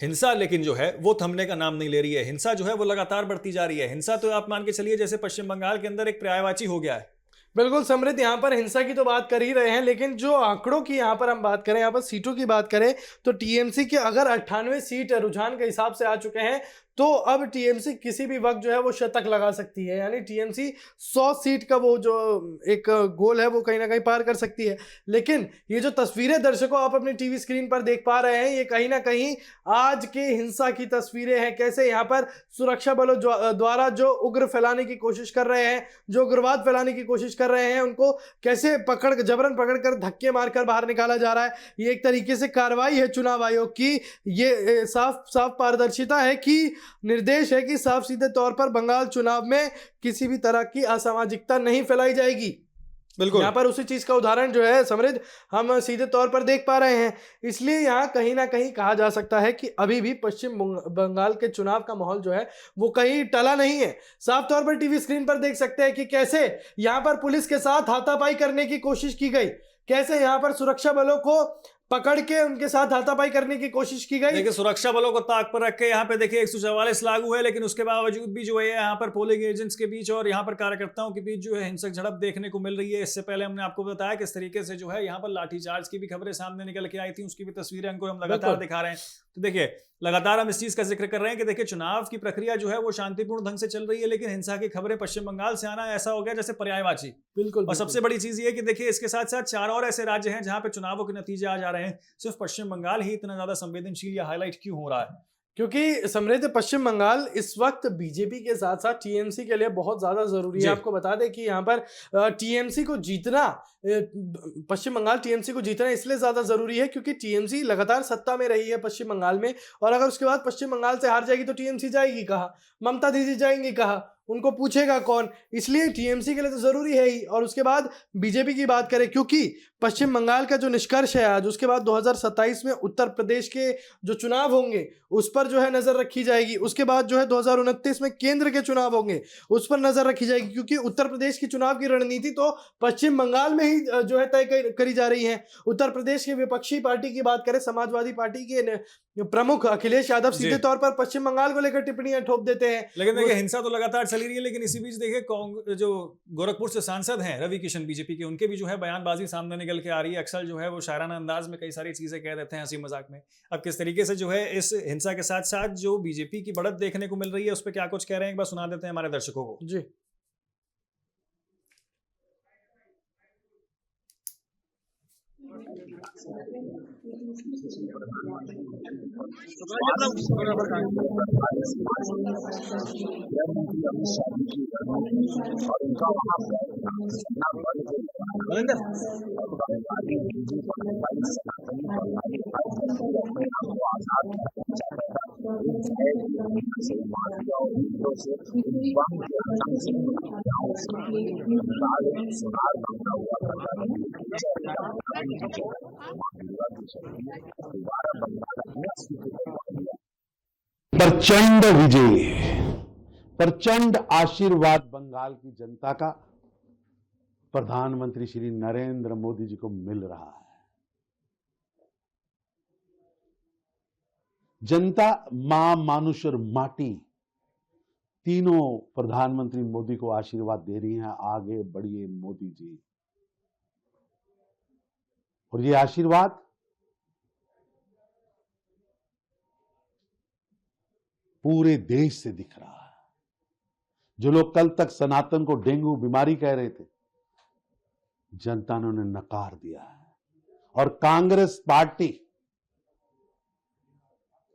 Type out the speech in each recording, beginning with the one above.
हिंसा लेकिन जो है वो थमने का नाम नहीं ले रही है। हिंसा जो है वो लगातार बढ़ती जा रही है। हिंसा तो आप मान के चलिए जैसे पश्चिम बंगाल के अंदर एक पर्यायवाची हो गया है। बिल्कुल समृद्ध, यहाँ पर हिंसा की तो बात कर ही रहे हैं, लेकिन जो आंकड़ों की यहाँ पर हम बात करें, यहाँ पर सीटों की बात करें, तो टीएमसी के अगर 98 सीट रुझान के हिसाब से आ चुके हैं, तो अब टीएमसी किसी भी वक्त जो है वो शतक लगा सकती है। यानी टीएमसी 100 सीट का वो जो एक गोल है वो कहीं ना कहीं पार कर सकती है। लेकिन ये जो तस्वीरें दर्शकों आप अपनी टीवी स्क्रीन पर देख पा रहे हैं, ये कहीं ना कहीं आज के हिंसा की तस्वीरें हैं। कैसे यहाँ पर सुरक्षा बलों द्वारा जो उग्र फैलाने की कोशिश कर रहे हैं, जो उग्रवाद फैलाने की कोशिश कर रहे हैं, उनको कैसे जबरन पकड़कर धक्के मारकर बाहर निकाला जा रहा है। ये एक तरीके से कार्रवाई है चुनाव आयोग की। ये साफ साफ पारदर्शिता है कि निर्देश है कि साफ सीधे तौर पर बंगाल चुनाव में किसी भी तरह की असामाजिकता नहीं फैलाई जाएगी। बिल्कुल यहाँ पर उसी चीज का उदाहरण जो है समृद्ध हम सीधे तौर पर देख पा रहे हैं। इसलिए यहाँ कहीं ना कहीं कहा जा सकता है कि अभी भी पश्चिम बंगाल के चुनाव का माहौल जो है वो कहीं टला नहीं है। साफ तौर पर टीवी स्क्रीन पर देख सकते हैं कि कैसे यहाँ पर पुलिस के साथ हाथापाई करने की कोशिश की गई, कैसे यहाँ पर सुरक्षा बलों को पकड़ के उनके साथ हाथापाई करने की कोशिश की गई। देखिए सुरक्षा बलों को ताक पर रख के यहाँ पे देखिए 144 लागू है, लेकिन उसके बावजूद भी जो है यहाँ पर पोलिंग एजेंट्स के बीच और यहाँ पर कार्यकर्ताओं के बीच जो है हिंसक झड़प देखने को मिल रही है। इससे पहले हमने आपको बताया किस तरीके से जो है यहाँ पर लाठीचार्ज की भी खबरें सामने निकल के आई थी, उसकी भी तस्वीरें हमको हम लगातार दिखा रहे हैं। तो देखिए लगातार हम इस चीज का जिक्र कर रहे हैं कि देखिए चुनाव की प्रक्रिया जो है वो शांतिपूर्ण ढंग से चल रही है, लेकिन हिंसा की खबरें पश्चिम बंगाल से आना ऐसा हो गया जैसे पर्यायवाची। बिल्कुल और सबसे बड़ी चीज ये कि देखिए इसके साथ साथ 4 और ऐसे राज्य हैं जहां पे चुनावों के नतीजे आ जा रहे हैं। सिर्फ पश्चिम बंगाल ही इतना ज्यादा संवेदनशील या हाईलाइट क्यों हो रहा है? क्योंकि समृद्ध पश्चिम बंगाल इस वक्त बीजेपी के साथ साथ टीएमसी के लिए बहुत ज्यादा जरूरी है। आपको बता दें कि यहाँ पर टीएमसी को जीतना, पश्चिम बंगाल टीएमसी को जीतना इसलिए ज्यादा जरूरी है क्योंकि टीएमसी लगातार सत्ता में रही है पश्चिम बंगाल में, और अगर उसके बाद पश्चिम बंगाल से हार जाएगी तो टीएमसी जाएगी कहाँ, ममता दीदी जाएंगी कहाँ, उनको पूछेगा कौन। इसलिए टीएमसी के लिए तो जरूरी है ही। और उसके बाद बीजेपी की बात करें, क्योंकि पश्चिम बंगाल का जो निष्कर्ष है आज, उसके बाद 2027 में उत्तर प्रदेश के जो चुनाव होंगे उस पर जो है नजर रखी जाएगी। उसके बाद जो है 2029 में केंद्र के चुनाव होंगे, उस पर नजर रखी जाएगी, क्योंकि उत्तर प्रदेश की चुनाव की रणनीति तो पश्चिम बंगाल में ही जो है तय करी जा रही है। उत्तर प्रदेश की विपक्षी पार्टी की बात करें, समाजवादी पार्टी के प्रमुख अखिलेश यादव सीधे तौर पर पश्चिम बंगाल को लेकर टिप्पणियां ठोक देते हैं। लेकिन देखिए हिंसा तो लगातार चली रही है, लेकिन इसी बीच देखिए जो गोरखपुर से सांसद हैं रवि किशन बीजेपी के, उनके भी जो है बयानबाजी सामने निकल के आ रही है। अक्सर जो है वो शायराना अंदाज में कई सारी चीजें कह देते हैं हंसी मजाक में। अब किस तरीके से जो है इस हिंसा के साथ साथ जो बीजेपी की बढ़त देखने को मिल रही है उस पर क्या कुछ कह रहे हैं, एक बार सुना देते हैं हमारे दर्शकों को। जी प्रचंड विजय, प्रचंड आशीर्वाद बंगाल की जनता का प्रधानमंत्री श्री नरेंद्र मोदी जी को मिल रहा है। जनता, मां, मानुष और माटी तीनों प्रधानमंत्री मोदी को आशीर्वाद दे रही हैं, आगे बढ़िए मोदी जी। और ये आशीर्वाद पूरे देश से दिख रहा है। जो लोग कल तक सनातन को डेंगू बीमारी कह रहे थे, जनता ने उन्हें नकार दिया है और कांग्रेस पार्टी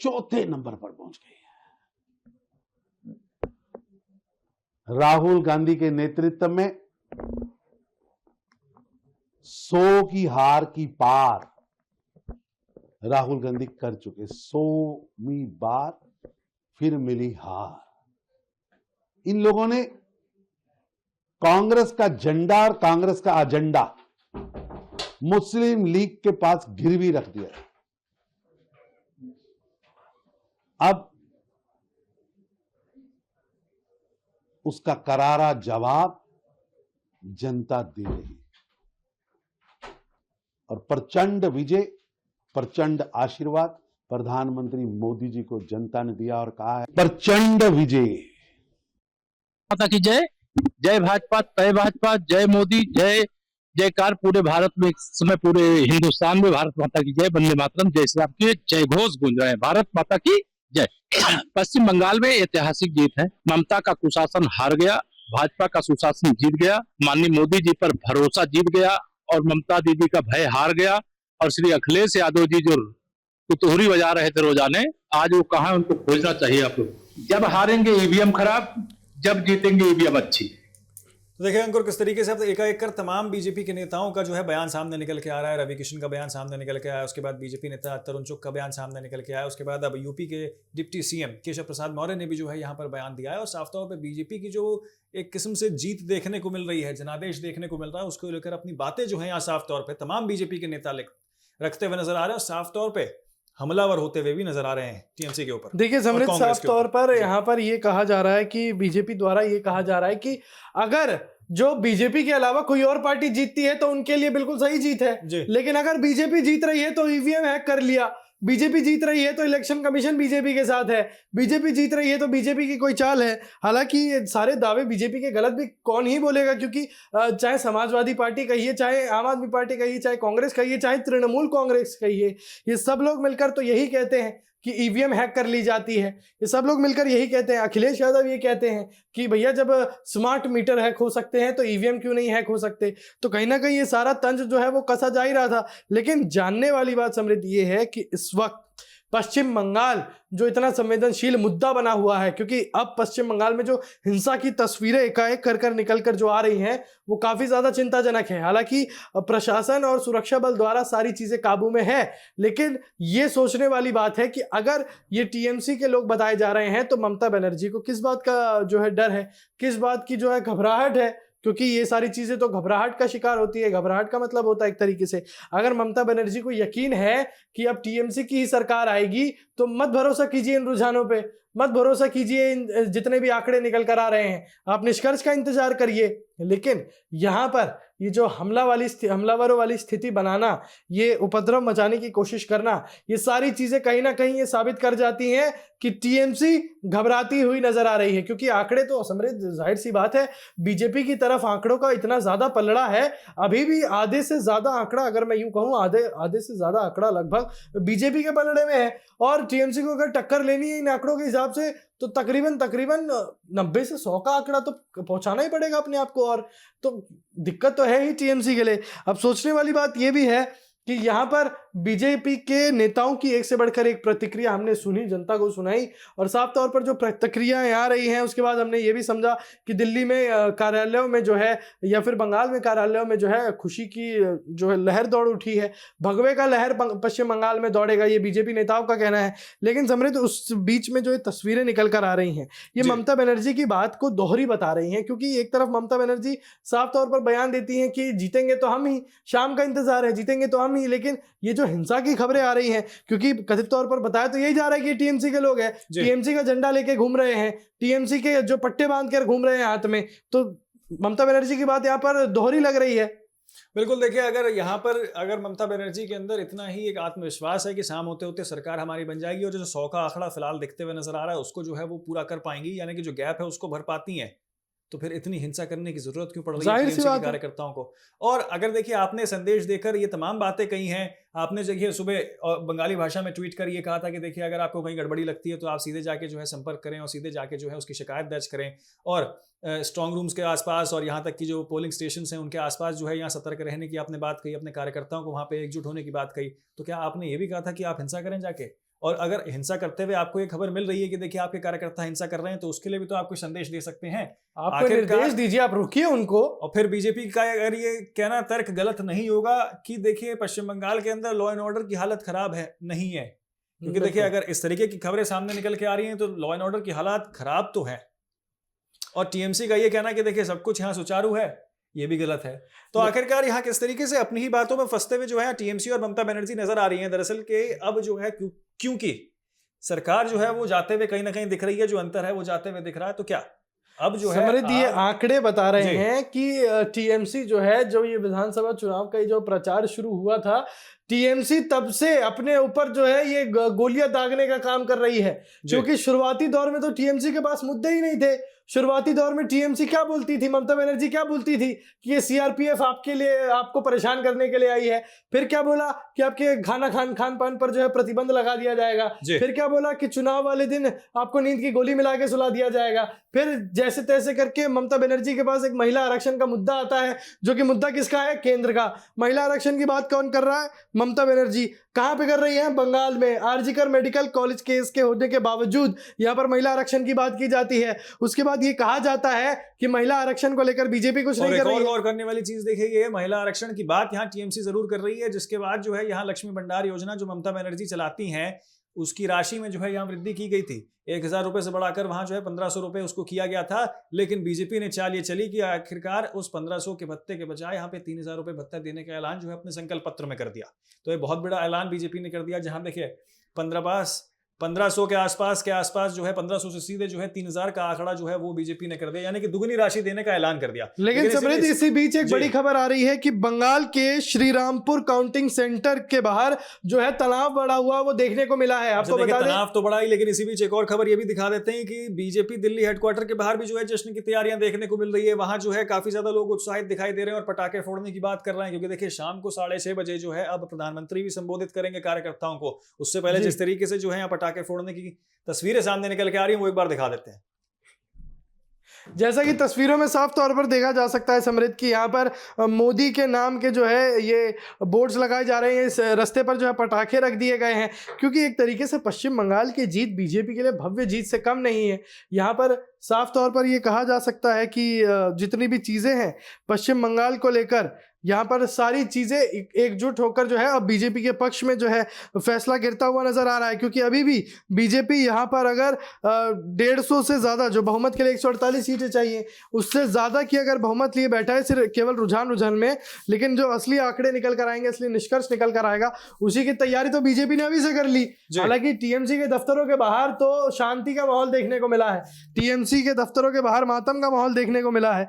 चौथे नंबर पर पहुंच गई है। राहुल गांधी के नेतृत्व में 100 की हार की पार राहुल गांधी कर चुके। 100वीं बार फिर मिली हार। इन लोगों ने कांग्रेस का झंडा और कांग्रेस का एजेंडा मुस्लिम लीग के पास गिरवी रख दिया। अब उसका करारा जवाब जनता दे रही और प्रचंड विजय, प्रचंड आशीर्वाद प्रधानमंत्री मोदी जी को जनता ने दिया और कहा है प्रचंड विजय। माता की जय, जय भाजपा, जय भाजपा, जय मोदी, जय जयकार पूरे भारत में, इस समय पूरे हिंदुस्तान में भारत माता की जय, वंदे मातरम, जय श्री राम के जय घोष गूंज रहे हैं। भारत माता की जय। पश्चिम बंगाल में ऐतिहासिक जीत है। ममता का कुशासन हार गया, भाजपा का सुशासन जीत गया, माननीय मोदी जी पर भरोसा जीत गया और ममता दीदी का भय हार गया। और श्री अखिलेश यादव जी जो तुतुहरी बजा रहे थे रोजाने, आज वो कहाँ, उनको खोजना चाहिए आप लोग। जब हारेंगे ईवीएम खराब, जब जीतेंगे ईवीएम अच्छी। तो देखिए अंकुर, किस तरीके से अब एकाएक कर तमाम बीजेपी के नेताओं का जो है बयान सामने निकल के आ रहा है। रवि किशन का बयान सामने निकल के आया, उसके बाद बीजेपी नेता तरुण चुग का बयान सामने निकल के आया, उसके बाद अब यूपी के डिप्टी सीएम केशव प्रसाद मौर्य ने भी जो है यहाँ पर बयान दिया है। और साफ तौर पर बीजेपी की जो एक किस्म से जीत देखने को मिल रही है, जनादेश देखने को मिल रहा है, उसको लेकर अपनी बातें जो है यहाँ साफ तौर पर तमाम बीजेपी के नेता रखते हुए नजर आ रहे हैं और साफ तौर पर हमलावर होते हुए भी नजर आ रहे हैं टीएमसी के ऊपर। देखिए समृद्ध, साफ तौर पर यहाँ पर ये कहा जा रहा है कि बीजेपी द्वारा ये कहा जा रहा है कि अगर जो बीजेपी के अलावा कोई और पार्टी जीतती है तो उनके लिए बिल्कुल सही जीत है, लेकिन अगर बीजेपी जीत रही है तो ईवीएम हैक कर लिया, बीजेपी जीत रही है तो इलेक्शन कमीशन बीजेपी के साथ है, बीजेपी जीत रही है तो बीजेपी की कोई चाल है। हालांकि ये सारे दावे बीजेपी के गलत भी कौन ही बोलेगा, क्योंकि चाहे समाजवादी पार्टी कहिए, चाहे आम आदमी पार्टी कहिए, चाहे कांग्रेस कहिए, चाहे तृणमूल कांग्रेस कहिए, ये सब लोग मिलकर तो यही कहते हैं कि ईवीएम हैक कर ली जाती है। ये सब लोग मिलकर यही कहते हैं। अखिलेश यादव ये कहते हैं कि भैया जब स्मार्ट मीटर हैक हो सकते हैं तो ईवीएम क्यों नहीं हैक हो सकते। तो कहीं ना कहीं ये सारा तंज जो है वो कसा जा ही रहा था। लेकिन जानने वाली बात समृद्ध ये है कि इस वक्त पश्चिम बंगाल जो इतना संवेदनशील मुद्दा बना हुआ है, क्योंकि अब पश्चिम बंगाल में जो हिंसा की तस्वीरें एकाएक कर निकल कर जो आ रही हैं वो काफ़ी ज़्यादा चिंताजनक है। हालांकि प्रशासन और सुरक्षा बल द्वारा सारी चीज़ें काबू में है, लेकिन ये सोचने वाली बात है कि अगर ये टीएमसी के लोग बताए जा रहे हैं तो ममता बनर्जी को किस बात का जो है डर है, किस बात की जो है घबराहट है, क्योंकि ये सारी चीज़ें तो घबराहट का शिकार होती है। घबराहट का मतलब होता है एक तरीके से, अगर ममता बनर्जी को यकीन है कि अब टीएमसी की ही सरकार आएगी तो मत भरोसा कीजिए इन रुझानों पे, मत भरोसा कीजिए इन जितने भी आंकड़े निकल कर आ रहे हैं, आप निष्कर्ष का इंतजार करिए। लेकिन यहाँ पर ये जो हमलावरों वाली स्थिति बनाना, ये उपद्रव मचाने की कोशिश करना, ये सारी चीज़ें कहीं ना कहीं ये साबित कर जाती हैं कि टीएमसी घबराती हुई नजर आ रही है। क्योंकि आंकड़े तो समृद्ध, जाहिर सी बात है, बीजेपी की तरफ आंकड़ों का इतना ज़्यादा पलड़ा है, अभी भी आधे से ज़्यादा आंकड़ा, अगर मैं यूँ कहूँ आधे से ज़्यादा आंकड़ा लगभग बीजेपी के पलड़े में है। और टीएमसी को अगर टक्कर लेनी है इन आंकड़ों के हिसाब से तो तकरीबन 90 से 100 का आंकड़ा तो पहुंचाना ही पड़ेगा अपने आप को। और तो दिक्कत तो है ही टीएमसी के लिए। अब सोचने वाली बात यह भी है कि यहाँ पर बीजेपी के नेताओं की एक से बढ़कर एक प्रतिक्रिया हमने सुनी, जनता को सुनाई, और साफ तौर पर जो प्रतिक्रियाएं आ रही हैं उसके बाद हमने ये भी समझा कि दिल्ली में कार्यालयों में जो है या फिर बंगाल में कार्यालयों में जो है खुशी की जो है लहर दौड़ उठी है, भगवे का लहर पश्चिम बंगाल में दौड़ेगा, ये बीजेपी नेताओं का कहना है। लेकिन समृद्ध, उस बीच में जो तस्वीरें निकल कर आ रही हैं ये ममता बनर्जी की बात को दोहरी बता रही हैं। क्योंकि एक तरफ ममता बनर्जी साफ तौर पर बयान देती हैं कि जीतेंगे तो हम ही, शाम का इंतजार है, जीतेंगे तो हम ही, लेकिन ये जो हिंसा की खबरें आ रही हैं, क्योंकि कथित तौर पर बताया तो यही जा रहा है कि टीएमसी के लोग हैं, टीएमसी का झंडा लेके घूम रहे हैं, टीएमसी के जो पट्टे बांध कर घूम रहे हैं हाथ में, तो ममता बनर्जी की बात यहाँ पर दोहरी लग रही है। बिल्कुल, देखिए अगर ममता बनर्जी के अंदर इतना ही एक आत्मविश्वास है कि शाम होते होते सरकार हमारी बन जाएगी और जो 100 का आंकड़ा फिलहाल दिखते हुए नजर आ रहा है उसको जो है वो पूरा कर पाएंगी, यानी कि जो गैप है उसको भर पाती हैं, तो फिर इतनी हिंसा करने की जरूरत क्यों पड़ रही है टीएमसी के कार्यकर्ताओं को। और अगर देखिए आपने संदेश देकर ये तमाम बातें कही हैं, आपने देखिए सुबह बंगाली भाषा में ट्वीट कर ये कहा था कि देखिए अगर आपको कहीं गड़बड़ी लगती है तो आप सीधे जाके जो है संपर्क करें और सीधे जाके जो है उसकी शिकायत दर्ज करें, और स्ट्रॉन्ग रूम्स के आसपास और यहाँ तक कि जो पोलिंग स्टेशन हैं उनके आसपास जो है यहाँ सतर्क रहने की आपने बात कही, अपने कार्यकर्ताओं को वहाँ पे एकजुट होने की बात कही। तो क्या आपने ये भी कहा था कि आप हिंसा करें जाके? और अगर हिंसा करते हुए आपको ये खबर मिल रही है कि देखिए आपके कार्यकर्ता हिंसा कर रहे हैं तो उसके लिए भी तो आपको संदेश दे सकते हैं, आप निर्देश दीजिए, आप रुकिए उनको। और फिर बीजेपी का अगर ये कहना तर्क गलत नहीं होगा कि देखिए पश्चिम बंगाल के अंदर लॉ एंड ऑर्डर की हालत खराब है, नहीं है, क्योंकि देखिए अगर इस तरीके की खबरें सामने निकल के आ रही हैं तो लॉ एंड ऑर्डर की हालत खराब तो है, और टीएमसी का ये कहना कि देखिए सब कुछ यहाँ सुचारू है, ये भी गलत है। तो आखिरकार यहाँ किस तरीके से अपनी ही बातों में फंसते हुए जो है टीएमसी और ममता बनर्जी नजर आ रही हैं दरअसल के अब जो है, क्योंकि सरकार जो है वो जाते हुए कहीं ना कहीं दिख रही है, जो अंतर है वो जाते हुए दिख रहा है। तो क्या अब जो है समृद्ध ये आंकड़े बता रहे हैं कि टीएमसी जो है, जो ये विधानसभा चुनाव का जो प्रचार शुरू हुआ था टीएमसी तब से अपने ऊपर जो है ये गोलियां दागने का काम कर रही है, क्योंकि शुरुआती दौर में तो टीएमसी के पास मुद्दे ही नहीं थे। शुरुआती दौर में टीएमसी क्या बोलती थी, ममता बनर्जी क्या बोलती थी कि ये सीआरपीएफ आपके लिए, आपको परेशान करने के लिए आई है। फिर क्या बोला कि आपके खान पान पर जो है प्रतिबंध लगा दिया जाएगा। फिर क्या बोला कि चुनाव वाले दिन आपको नींद की गोली मिला के सुला दिया जाएगा। फिर जैसे तैसे करके ममता बनर्जी के पास एक महिला आरक्षण का मुद्दा आता है, जो कि मुद्दा किसका है, केंद्र का। महिला आरक्षण की बात कौन कर रहा है, ममता बनर्जी। कहां पे कर रही है, बंगाल में। आरजीकर मेडिकल कॉलेज केस के होने के बावजूद यहां पर महिला आरक्षण की बात की जाती है। उसके बाद ये कहा जाता है कि महिला आरक्षण को लेकर बीजेपी कुछ नहीं कर रही है। गौर करने वाली चीज देखिए, ये महिला आरक्षण की बात यहाँ टीएमसी जरूर कर रही है, जिसके बाद जो है यहाँ लक्ष्मी भंडार योजना जो ममता बनर्जी चलाती हैं, उसकी राशि में जो है यहाँ वृद्धि की गई थी। 1000 रुपए से बढ़ाकर वहां जो है 1500 रुपए उसको किया गया था। लेकिन बीजेपी ने चाल ये चली कि आखिरकार उस 1500 के भत्ते के बजाय यहाँ पे 3000 रुपए भत्ता देने का ऐलान जो है अपने संकल्प पत्र में कर दिया। तो ये बहुत बड़ा ऐलान बीजेपी ने कर दिया, जहां देखिए 1500 के आसपास जो है 1500 से सीधे जो है 3000 का आंकड़ा जो है वो बीजेपी ने कर दिया, यानी कि दुगनी राशि देने का ऐलान कर दिया। लेकिन समृद्ध, इसी बीच एक बड़ी खबर आ रही है कि बंगाल के श्रीरामपुर काउंटिंग सेंटर के बाहर जो है तनाव बढ़ा हुआ वो देखने को मिला है। आपको बता दें, तनाव तो बढ़ा ही, लेकिन इसी बीच एक और खबर ये भी दिखा देते हैं कि बीजेपी दिल्ली हेडक्वार्टर के बाहर भी जो है जश्न की तैयारियां देखने को मिल रही है। वहां जो है काफी ज्यादा लोग उत्साहित दिखाई दे रहे हैं और पटाखे फोड़ने की बात कर रहे हैं, क्योंकि देखिए शाम को 6:30 बजे जो है अब प्रधानमंत्री भी संबोधित करेंगे कार्यकर्ताओं को। उससे पहले जिस तरीके से जो है पटाखे फोड़ने की तस्वीरें सामने निकल के आ रही हैं वो एक बार दिखा देते हैं। जैसा कि तस्वीरों में साफ तौर पर देखा जा सकता है समृद्ध की यहाँ पर मोदी के नाम के जो है ये बोर्ड्स लगाए जा रहे हैं, इस रास्ते पर जो है पटाखे रख दिए गए हैं, क्योंकि एक तरीके से पश्चिम बंगाल की जीत बीजेपी के लिए भव्य जीत से कम नहीं है। यहाँ पर साफ तौर पर ये कहा जा सकता है कि जितनी भी चीज़ें हैं पश्चिम बंगाल को लेकर, यहाँ पर सारी चीज़ें एकजुट होकर जो है अब बीजेपी के पक्ष में जो है फैसला गिरता हुआ नजर आ रहा है। क्योंकि अभी भी बीजेपी यहाँ पर अगर 150 से ज़्यादा, जो बहुमत के लिए 148 सीटें चाहिए, उससे ज़्यादा की अगर बहुमत लिए बैठा है सिर्फ केवल रुझान में, लेकिन जो असली आंकड़े निकल कर आएंगे, असली निष्कर्ष निकल कर आएगा, उसी की तैयारी तो बीजेपी ने अभी से कर ली। हालांकि टीएमसी के दफ्तरों के बाहर तो शांति का माहौल देखने को मिला है, टीएमसी के दफ्तरों के बाहर मातम का माहौल देखने को मिला है।